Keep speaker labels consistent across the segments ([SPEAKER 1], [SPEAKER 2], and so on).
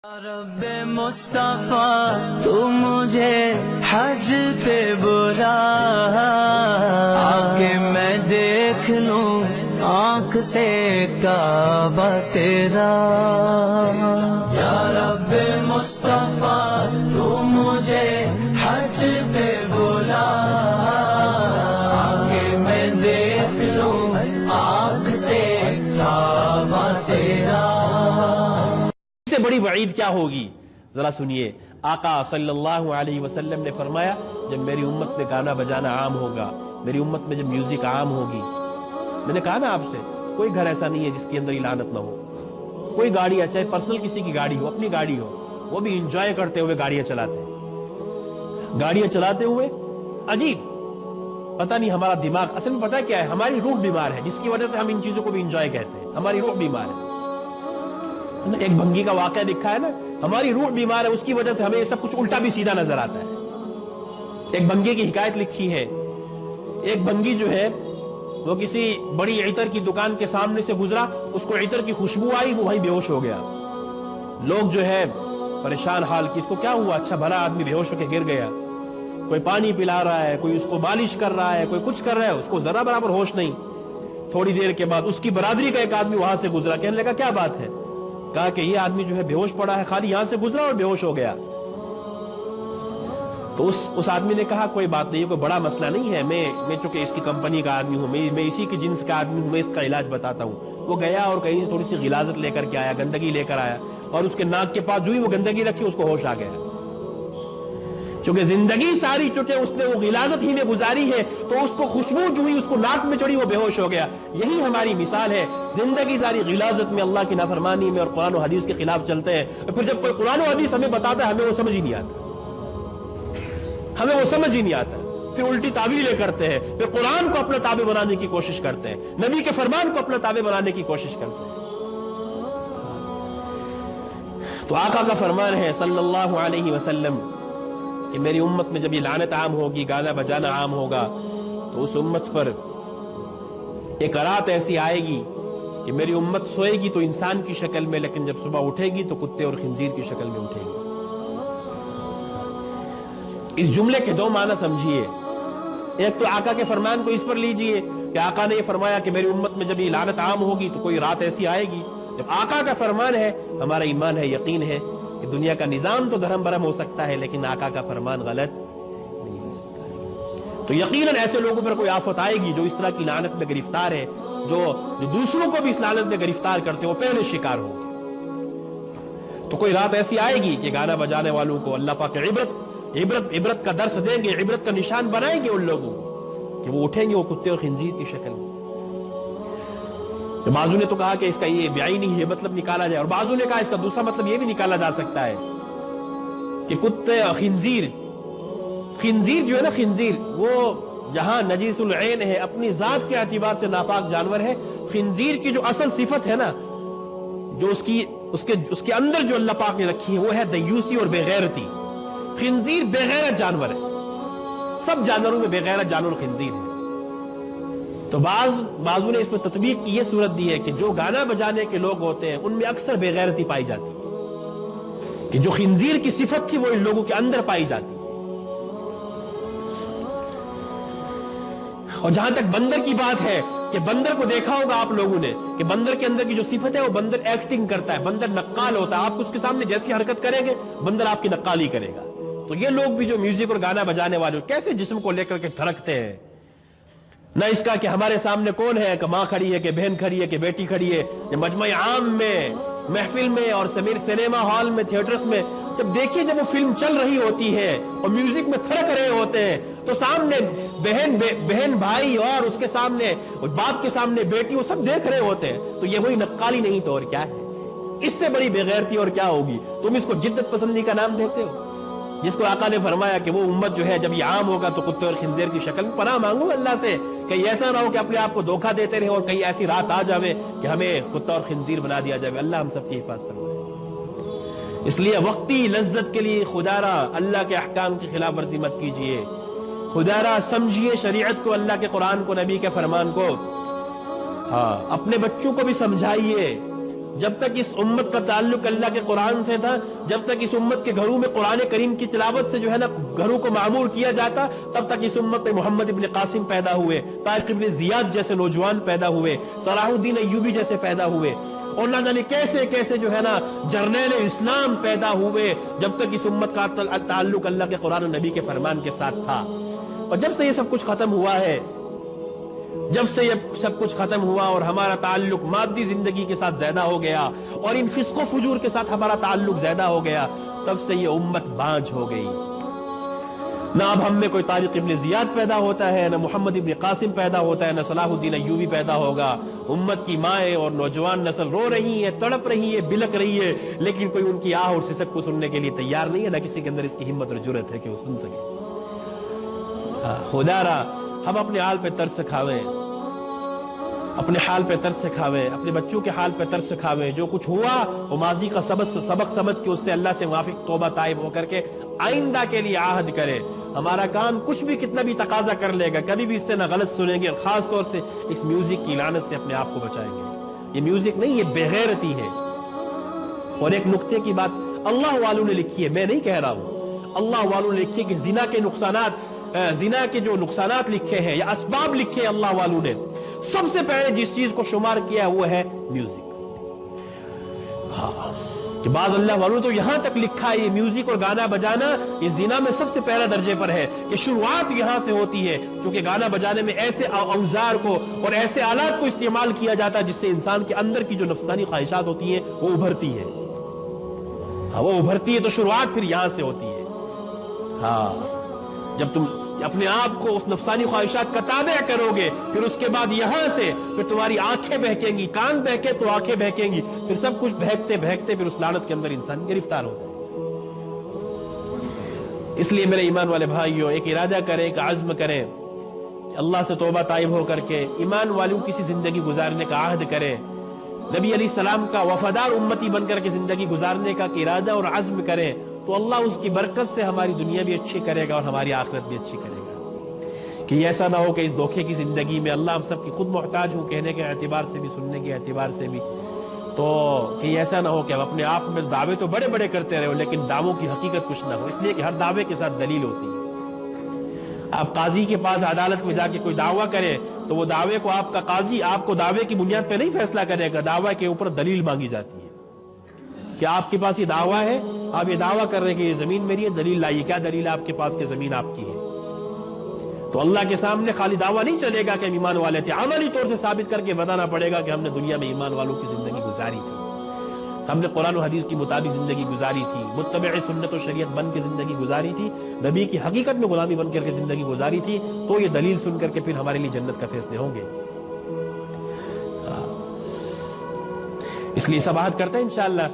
[SPEAKER 1] رب مصطفیٰ تو مجھے حج پہ بلا، آکے میں دیکھ لوں آنکھ سے کعبہ تیرا۔ یا رب مصطفیٰ تو مجھے حج پہ بلا، آکے میں دیکھ لوں آنکھ سے کعبہ تیرا۔
[SPEAKER 2] سے بڑی وعید کیا ہوگی؟ ذرا سنیے، آقا صلی اللہ علیہ وسلم نے فرمایا جب میری امت میں گانا بجانا عام ہوگا، میری امت میں جب میوزک عام ہوگی، میں نے کہا نا آپ سے کوئی گھر ایسا نہیں ہے جس کے اندر لعنت نہ ہو، کوئی گاڑی ہے چاہے پرسنل کسی کی گاڑی ہو، اپنی گاڑی ہو، وہ بھی انجوائے کرتے ہوئے گاڑیاں چلاتے ہوئے عجیب، پتہ نہیں ہمارا دماغ اصل میں پتہ کیا ہے، ہماری روح بیمار ہے جس کی وجہ سے ہم ان چیزوں کو بھی انجوائے کہتے ہیں، ہماری روح بیمار ہے۔ ایک بھنگی کا واقعہ لکھا ہے نا، ہماری روح بیمار ہے، اس کی وجہ سے ہمیں سب کچھ الٹا بھی سیدھا نظر آتا ہے۔ ایک بھنگی کی حکایت لکھی ہے، ایک بھنگی جو ہے وہ کسی بڑی عطر کی دکان کے سامنے سے گزرا، اس کو عطر کی خوشبو آئی، وہ وہیں بے ہوش ہو گیا۔ لوگ جو ہے پریشان حال کی، اس کو کیا ہوا، اچھا بھلا آدمی بے ہوش ہو کے گر گیا، کوئی پانی پلا رہا ہے، کوئی اس کو مالش کر رہا ہے، کوئی کچھ کر رہا ہے، اس کو ذرا برابر ہوش نہیں۔ تھوڑی دیر کے بعد اس کی برادری کا ایک آدمی وہاں سے گزرا، کہنے لگا کیا بات ہے؟ کہا کہ یہ آدمی جو ہے بے ہوش پڑا ہے، خالی یہاں سے گزرا اور بے ہوش ہو گیا۔ تو اس آدمی نے کہا کوئی بات نہیں، کوئی بڑا مسئلہ نہیں ہے، میں چونکہ اس کی کمپنی کا آدمی ہوں، میں اسی کی جنس کا آدمی ہوں، میں اس کا علاج بتاتا ہوں۔ وہ گیا اور کہیں تھوڑی سی غلاظت لے کر کے آیا، گندگی لے کر آیا، اور اس کے ناک کے پاس جو ہی وہ گندگی رکھی اس کو ہوش آ گیا۔ چونکہ زندگی ساری چونکہ اس نے وہ غلاظت ہی میں گزاری ہے، تو اس کو خوشبو جو ہوئی اس کو ناک میں چڑھی، وہ بے ہوش ہو گیا۔ یہی ہماری مثال ہے، زندگی ساری غلاظت میں، اللہ کی نافرمانی میں اور قرآن و حدیث کے خلاف چلتے ہیں، اور پھر جب کوئی قرآن و حدیث ہمیں بتاتا ہے ہمیں وہ سمجھ ہی نہیں آتا، پھر الٹی تعویلیں کرتے ہیں، پھر قرآن کو اپنا تابع بنانے کی کوشش کرتے ہیں، نبی کے فرمان کو اپنا تابع بنانے کی کوشش کرتے ہیں۔ تو آقا کا فرمان ہے صلی اللہ علیہ وسلم کہ میری امت میں جب یہ لعنت عام ہوگی، گانا بجانا عام ہوگا، تو اس امت پر ایک رات ایسی آئے گی کہ میری امت سوئے گی تو انسان کی شکل میں، لیکن جب صبح اٹھے گی تو کتے اور خنزیر کی شکل میں اٹھے گی۔ اس جملے کے دو معنی سمجھیے، ایک تو آقا کے فرمان کو اس پر لیجئے کہ آقا نے یہ فرمایا کہ میری امت میں جب یہ لعنت عام ہوگی تو کوئی رات ایسی آئے گی، جب آقا کا فرمان ہے ہمارا ایمان ہے، یقین ہے کہ دنیا کا نظام تو دھرم برہم ہو سکتا ہے لیکن آقا کا فرمان غلط نہیں ہو سکتا۔ تو یقیناً ایسے لوگوں پر کوئی آفت آئے گی جو اس طرح کی لعنت میں گرفتار ہے، جو دوسروں کو بھی اس لعنت میں گرفتار کرتے وہ پہلے شکار ہوں گے۔ تو کوئی رات ایسی آئے گی کہ گانا بجانے والوں کو اللہ پاک عبرت کا درس دیں گے، عبرت کا نشان بنائیں گے ان لوگوں کو کہ وہ اٹھیں گے وہ کتے اور خنزیر کی شکل میں۔ بعضوں نے تو کہا کہ اس کا یہ بعینی یہ مطلب نکالا جائے، اور بعضوں نے کہا اس کا دوسرا مطلب یہ بھی نکالا جا سکتا ہے کہ کتے خنزیر جو ہے نا، خنزیر وہ جہاں نجیس العین ہے، اپنی ذات کے اعتبار سے ناپاک جانور ہے۔ خنزیر کی جو اصل صفت ہے نا، جو اس کے اندر جو اللہ پاک نے رکھی ہے وہ ہے دیوسی اور بے غیرتی۔ خنزیر بے غیرت جانور ہے، سب جانوروں میں بے غیرت جانور خنزیر ہے۔ تو بعضوں نے اس میں تطبیق کی یہ صورت دی ہے کہ جو گانا بجانے کے لوگ ہوتے ہیں ان میں اکثر بے غیرتی پائی جاتی ہے، کہ جو خنزیر کی صفت تھی وہ ان لوگوں کے اندر پائی جاتی ہے۔ اور جہاں تک بندر کی بات ہے کہ بندر کو دیکھا ہوگا آپ لوگوں نے کہ بندر کے اندر کی جو صفت ہے وہ بندر ایکٹنگ کرتا ہے، بندر نقال ہوتا ہے، آپ اس کے سامنے جیسی حرکت کریں گے بندر آپ کی نقالی کرے گا۔ تو یہ لوگ بھی جو میوزک اور گانا بجانے والے کیسے جسم کو لے کر کے دھڑکتے ہیں، نہ اس کا کہ ہمارے سامنے کون ہے، کہ ماں کھڑی ہے، کہ بہن کھڑی ہے، کہ بیٹی کھڑی ہے، مجمع عام میں، محفل میں اور سنیما ہال میں، تھیٹرز میں جب دیکھیے جب وہ فلم چل رہی ہوتی ہے اور میوزک میں تھڑک رہے ہوتے ہیں تو سامنے بہن بھائی اور اس کے سامنے باپ کے سامنے بیٹی وہ سب دیکھ رہے ہوتے ہیں، تو یہ وہی نقالی نہیں تو اور کیا ہے؟ اس سے بڑی بے غیرتی اور کیا ہوگی؟ تم اس کو جدت پسندی کا نام دیتے ہو، جس کو آقا نے فرمایا کہ وہ امت جو ہے جب یہ عام ہوگا تو کتے اور خنزیر کی شکل میں۔ پناہ مانگو اللہ سے کہ ایسا نہ ہو کہ اپنے آپ کو دھوکہ دیتے رہے اور کہیں ایسی رات آ جاوے کہ ہمیں کتا اور خنزیر بنا دیا جائے۔ اللہ ہم سب کی حفاظت فرمائے۔ اس لیے وقتی لذت کے لیے خدا را اللہ کے احکام کی خلاف ورزی مت کیجئے، خدا را سمجھیے شریعت کو، اللہ کے قرآن کو، نبی کے فرمان کو۔ ہاں، اپنے بچوں کو بھی سمجھائیے، جب تک اس امت کا تعلق اللہ کے قرآن سے تھا، جب تک اس امت کے گھروں میں قرآن کریم کی تلاوت سے جو ہے نا گھروں کو معمور کیا جاتا، تب تک اس امت میں محمد ابن قاسم پیدا ہوئے، طارق ابن زیاد جیسے نوجوان پیدا ہوئے، صلاح الدین ایوبی جیسے پیدا ہوئے، اور نہ جانے کیسے کیسے جو ہے نا جرنیل اسلام پیدا ہوئے، جب تک اس امت کا تعلق اللہ کے قرآن و نبی کے فرمان کے ساتھ تھا۔ اور جب سے یہ سب کچھ ختم ہوا ہے، جب سے یہ سب کچھ ختم ہوا اور ہمارا تعلق مادی زندگی کے ساتھ زیادہ ہو گیا اور ان فسق و فجور کے ساتھ ہمارا تعلق زیادہ ہو گیا، تب سے یہ امت بانجھ ہو گئی۔ نہ اب ہم میں کوئی طارق ابن زیاد پیدا ہوتا ہے، نہ محمد ابن قاسم پیدا ہوتا ہے، نہ صلاح الدین ایوبی پیدا ہوگا۔ امت کی مائیں اور نوجوان نسل رو رہی ہے، تڑپ رہی ہے، بلک رہی ہے، لیکن کوئی ان کی آہ اور سسک کو سننے کے لیے تیار نہیں ہے، نہ کسی کے اندر اس کی ہمت اور جرأت ہے کہ وہ سن سکے۔ خدا را ہم اپنے حال پہ ترس کھاویں، اپنے حال پہ ترس کھاویں، اپنے بچوں کے حال پہ ترس کھاویں۔ جو کچھ ہوا وہ ماضی کا سبق سمجھ کے اس سے اللہ سے موافق توبہ طائب ہو کر کے آئندہ کے لیے عہد کرے۔ ہمارا کان کچھ بھی کتنا بھی تقاضا کر لے گا، کبھی بھی اس سے نہ غلط سنیں گے، اور خاص طور سے اس میوزک کی لعنت سے اپنے آپ کو بچائیں گے۔ یہ میوزک نہیں، یہ بے غیرتی ہے۔ اور ایک نقطے کی بات اللہ والوں نے لکھی ہے، میں نہیں کہہ رہا ہوں، اللہ والوں نے لکھی ہے کہ زنا کے نقصانات، زنا کے جو نقصانات لکھے ہیں یا اسباب لکھے ہیں اللہ والوں نے، سب سے پہلے جس چیز کو شمار کیا وہ ہے میوزک۔ ہاں، کہ بعض اللہ والوں تو یہاں تک لکھا ہے یہ میوزک اور گانا بجانا یہ زنا میں سب سے پہلا درجے پر ہے، کہ شروعات یہاں سے ہوتی ہے، چونکہ گانا بجانے میں ایسے اوزار کو اور ایسے آلات کو استعمال کیا جاتا ہے جس سے انسان کے اندر کی جو نفسانی خواہشات ہوتی ہیں وہ ابھرتی ہے۔ ہاں، وہ ابھرتی ہے تو شروعات پھر یہاں سے ہوتی ہے۔ ہاں، جب تم اپنے آپ کو اس نفسانی خواہشات کا تابع کرو گے، پھر اس کے بعد یہاں سے پھر تمہاری آنکھیں بہکیں گی، کان بہکے تو آنکھیں بہکیں گی، پھر سب کچھ بہکتے بہکتے پھر اس لعنت کے اندر انسان گرفتار ہو جائے گا۔ اس لیے میرے ایمان والے بھائیوں، ایک ارادہ کریں، ایک عزم کریں، اللہ سے توبہ طائب ہو کر کے ایمان والوں کسی زندگی گزارنے کا عہد کریں، نبی علیہ السلام کا وفادار امتی بن کر کے زندگی گزارنے کا ارادہ اور عزم کریں، تو اللہ اس کی برکت سے ہماری دنیا بھی اچھی کرے گا اور ہماری آخرت بھی اچھی کرے گا۔ کہ ایسا نہ ہو کہ اس دھوکے کی زندگی میں اللہ ہم سب کی خود محتاج ہوں، کہنے کے اعتبار سے بھی، سننے کے اعتبار سے بھی، تو کہ ایسا نہ ہو کہ ہم اپنے آپ میں دعوے تو بڑے بڑے کرتے رہے ہو لیکن دعووں کی حقیقت کچھ نہ ہو، اس لیے کہ ہر دعوے کے ساتھ دلیل ہوتی ہے۔ آپ قاضی کے پاس عدالت میں جا کے کوئی دعویٰ کرے تو وہ دعوے کو آپ کا قاضی آپ کو دعوے کی بنیاد پہ نہیں فیصلہ کرے گا، دعوے کے اوپر دلیل مانگی جاتی ہے کہ آپ کے پاس یہ دعویٰ ہے، آپ یہ دعویٰ کر رہے ہیں کہ یہ زمین میری ہے، دلیل لائیے، کیا دلیل ہے آپ کے پاس کہ زمین آپ کی ہے؟ تو اللہ کے سامنے خالی دعویٰ نہیں چلے گا کہ ہم ایمان والے تھے، عملی طور سے ثابت کر کے بتانا پڑے گا کہ ہم نے دنیا میں ایمان والوں کی زندگی گزاری تھی، ہم نے قرآن و حدیث کی مطابق زندگی گزاری تھی، متبع سنت و شریعت بن کے زندگی گزاری تھی، نبی کی حقیقت میں غلامی بن کر کے زندگی گزاری تھی، تو یہ دلیل سن کر کے پھر ہمارے لیے جنت کا فیصلے ہوں گے۔ اس لیے سب عہد کرتے ہیں انشاءاللہ،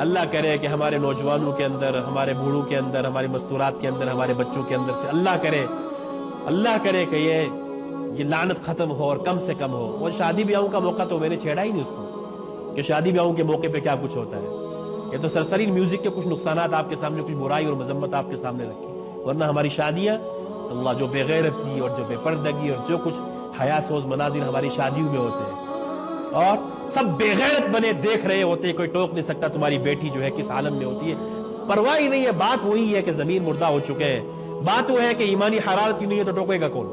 [SPEAKER 2] اللہ کرے کہ ہمارے نوجوانوں کے اندر، ہمارے بوڑھوں کے اندر، ہمارے مستورات کے اندر، ہمارے بچوں کے اندر سے اللہ کرے کہ یہ لعنت ختم ہو اور کم سے کم ہو۔ اور شادی بیاہوں کا موقع تو میں نے چھیڑا ہی نہیں اس کو کہ شادی بیاہوں کے موقع پہ کیا کچھ ہوتا ہے، یہ تو سرسری میوزک کے کچھ نقصانات آپ کے سامنے، کچھ برائی اور مذمت آپ کے سامنے رکھی، ورنہ ہماری شادیاں اللہ جو بے غیرتی اور جو بے پردگی اور جو کچھ حیا سوز مناظر ہماری شادیوں میں ہوتے ہیں، اور سب بے غیرت بنے دیکھ رہے ہوتے، کوئی ٹوک نہیں سکتا تمہاری بیٹی جو ہے کس عالم میں ہوتی ہے، پرواہ ہی نہیں ہے۔ بات وہی ہے کہ زمین مردہ ہو چکے ہیں، بات وہ ہے کہ ایمانی حرارت ہی نہیں ہے تو ٹوکے گا کون؟